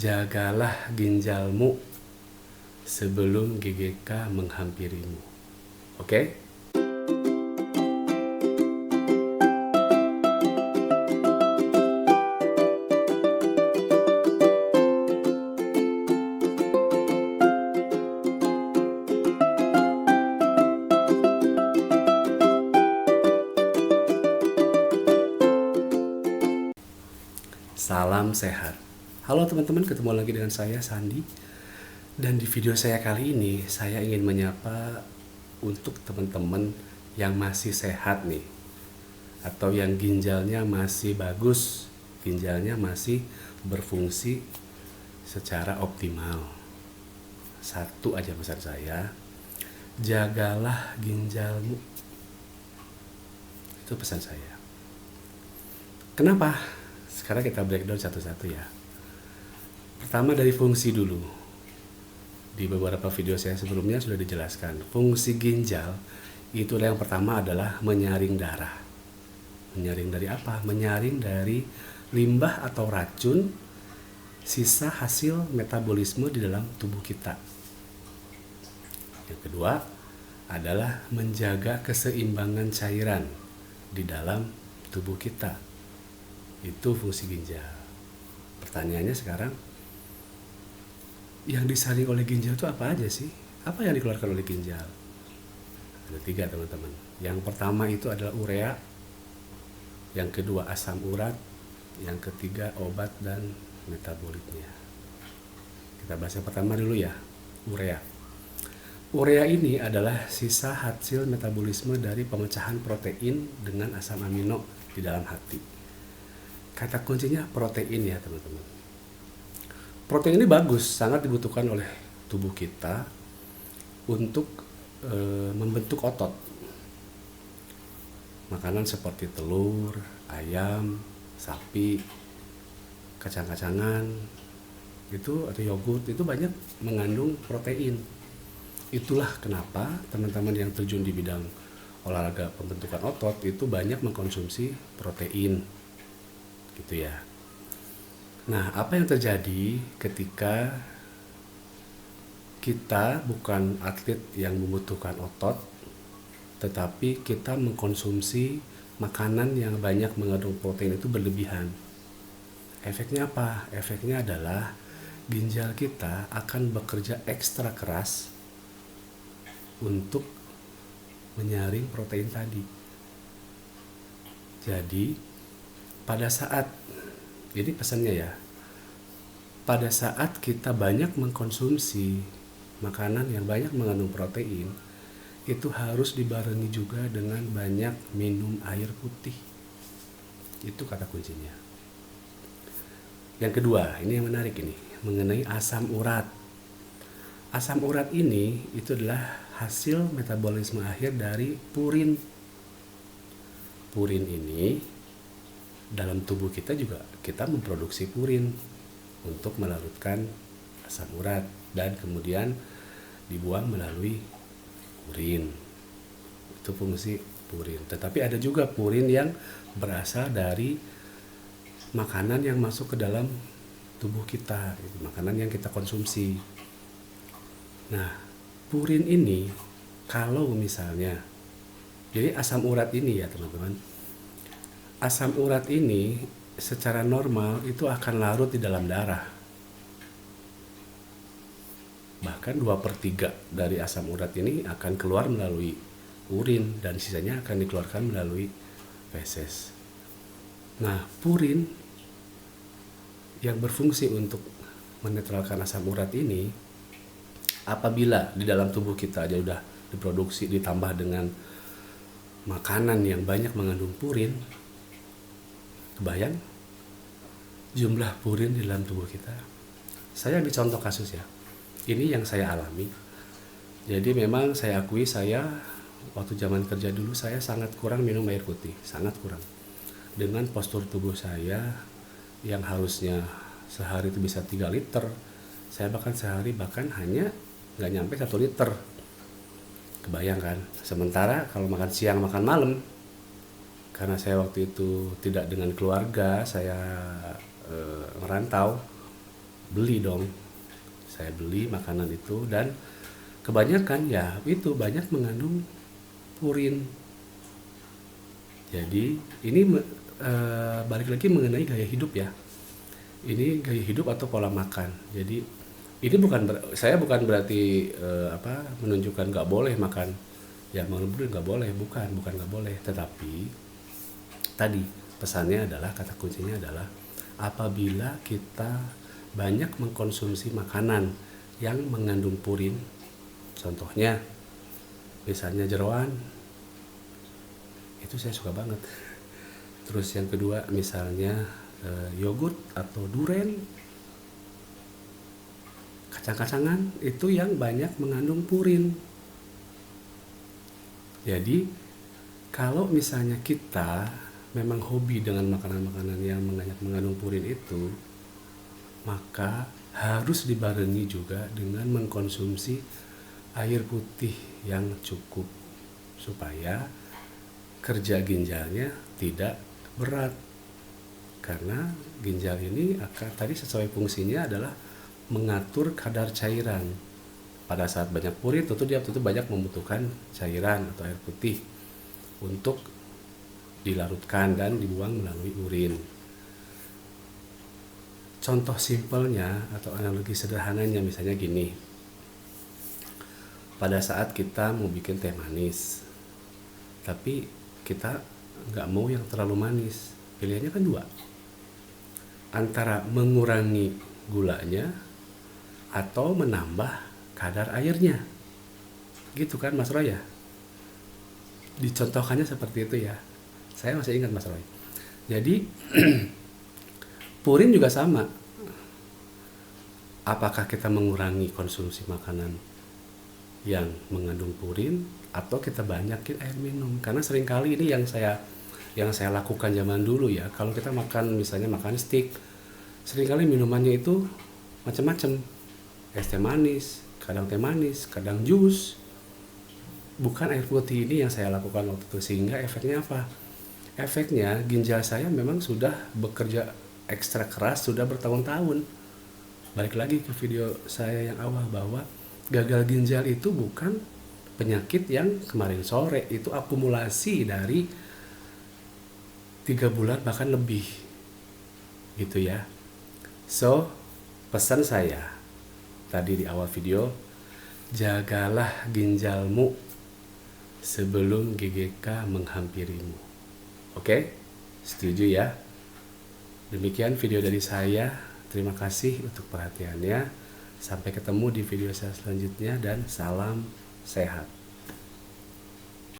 Jagalah ginjalmu sebelum GGK menghampirimu. Oke? Salam sehat. Halo teman-teman, ketemu lagi dengan saya Sandi. Dan di video saya kali ini saya ingin menyapa untuk teman-teman yang masih sehat nih, atau yang ginjalnya masih bagus, ginjalnya masih berfungsi secara optimal. Satu aja pesan saya, jagalah ginjalmu. Itu pesan saya. Kenapa? Sekarang kita breakdown satu-satu ya. Pertama dari fungsi dulu. Di beberapa video saya sebelumnya sudah dijelaskan. Fungsi ginjal itu yang pertama adalah menyaring darah. Menyaring dari apa? Menyaring dari limbah atau racun sisa hasil metabolisme di dalam tubuh kita. Yang kedua adalah menjaga keseimbangan cairan di dalam tubuh kita. Itu fungsi ginjal. Pertanyaannya sekarang, yang disaring oleh ginjal itu apa aja sih? Apa yang dikeluarkan oleh ginjal? Ada 3 teman-teman. Yang pertama itu adalah urea, yang kedua asam urat, yang ketiga obat dan metabolitnya. Kita bahas yang pertama dulu ya, urea. Urea ini adalah sisa hasil metabolisme dari pemecahan protein dengan asam amino di dalam hati. Kata kuncinya protein ya teman-teman. Protein ini bagus, sangat dibutuhkan oleh tubuh kita untuk membentuk otot. Makanan seperti telur, ayam, sapi, kacang-kacangan, itu atau yogurt itu banyak mengandung protein. Itulah kenapa teman-teman yang terjun di bidang olahraga pembentukan otot itu banyak mengkonsumsi protein. Gitu ya. Nah, apa yang terjadi ketika kita bukan atlet yang membutuhkan otot, tetapi kita mengkonsumsi makanan yang banyak mengandung protein itu berlebihan? Efeknya apa? Efeknya adalah ginjal kita akan bekerja ekstra keras untuk menyaring protein tadi. Jadi pada saat, ini pesannya ya, pada saat kita banyak mengkonsumsi makanan yang banyak mengandung protein, itu harus dibarengi juga dengan banyak minum air putih. Itu kata kuncinya. Yang kedua, ini yang menarik ini, mengenai asam urat. Asam urat ini itu adalah hasil metabolisme akhir dari purin. Purin ini dalam tubuh kita juga kita memproduksi purin untuk melarutkan asam urat dan kemudian dibuang melalui urin. Itu fungsi purin. Tetapi ada juga purin yang berasal dari makanan yang masuk ke dalam tubuh kita, makanan yang kita konsumsi. Nah, purin ini kalau misalnya, jadi asam urat ini ya teman-teman, asam urat ini secara normal itu akan larut di dalam darah. Bahkan 2/3 dari asam urat ini akan keluar melalui urin dan sisanya akan dikeluarkan melalui feses. Nah, purin yang berfungsi untuk menetralkan asam urat ini, apabila di dalam tubuh kita aja udah diproduksi ditambah dengan makanan yang banyak mengandung purin, kebayang jumlah purin di dalam tubuh kita. Saya ambil contoh kasus ya. Ini yang saya alami. Jadi memang saya akui, saya waktu zaman kerja dulu saya sangat kurang minum air putih, sangat kurang. Dengan postur tubuh saya yang harusnya sehari itu bisa 3 liter, saya bahkan sehari hanya nggak nyampe 1 liter. Kebayang kan? Sementara kalau makan siang makan malam, karena saya waktu itu tidak dengan keluarga, saya merantau, beli dong. Saya beli makanan itu dan kebanyakan ya itu banyak mengandung purin. Jadi ini balik lagi mengenai gaya hidup ya. Ini gaya hidup atau pola makan. Jadi ini saya bukan berarti menunjukkan nggak boleh makan ya mengandung purin, nggak boleh, bukan nggak boleh. Tetapi tadi pesannya adalah, kata kuncinya adalah apabila kita banyak mengkonsumsi makanan yang mengandung purin, contohnya misalnya jeroan, itu saya suka banget. Terus yang kedua misalnya yogurt atau duren, kacang-kacangan itu yang banyak mengandung purin. Jadi kalau misalnya kita memang hobi dengan makanan-makanan yang mengandung purin itu, maka harus dibarengi juga dengan mengkonsumsi air putih yang cukup supaya kerja ginjalnya tidak berat. Karena ginjal ini akan tadi sesuai fungsinya adalah mengatur kadar cairan. Pada saat banyak purin tentu dia banyak membutuhkan cairan atau air putih untuk dilarutkan dan dibuang melalui urin. Contoh simpelnya atau analogi sederhananya misalnya gini. Pada saat kita mau bikin teh manis, tapi kita nggak mau yang terlalu manis, pilihannya kan dua, antara mengurangi gulanya atau menambah kadar airnya, gitu kan Mas Roy ya? Dicontohkannya seperti itu ya, saya masih ingat Mas Roy. Jadi purin juga sama, apakah kita mengurangi konsumsi makanan yang mengandung purin atau kita banyakin air minum. Karena seringkali ini yang saya lakukan zaman dulu ya, kalau kita makan misalnya makan steak, seringkali minumannya itu macam-macam, es teh manis, kadang jus, bukan air putih. Ini yang saya lakukan waktu itu, sehingga efeknya apa? Efeknya ginjal saya memang sudah bekerja ekstra keras sudah bertahun-tahun. Balik lagi ke video saya yang awal bahwa gagal ginjal itu bukan penyakit yang kemarin sore, itu akumulasi dari 3 bulan bahkan lebih gitu ya. So pesan saya tadi di awal video, jagalah ginjalmu sebelum GGK menghampirimu. Oke? Setuju ya? Demikian video dari saya. Terima kasih untuk perhatiannya. Sampai ketemu di video saya selanjutnya dan salam sehat.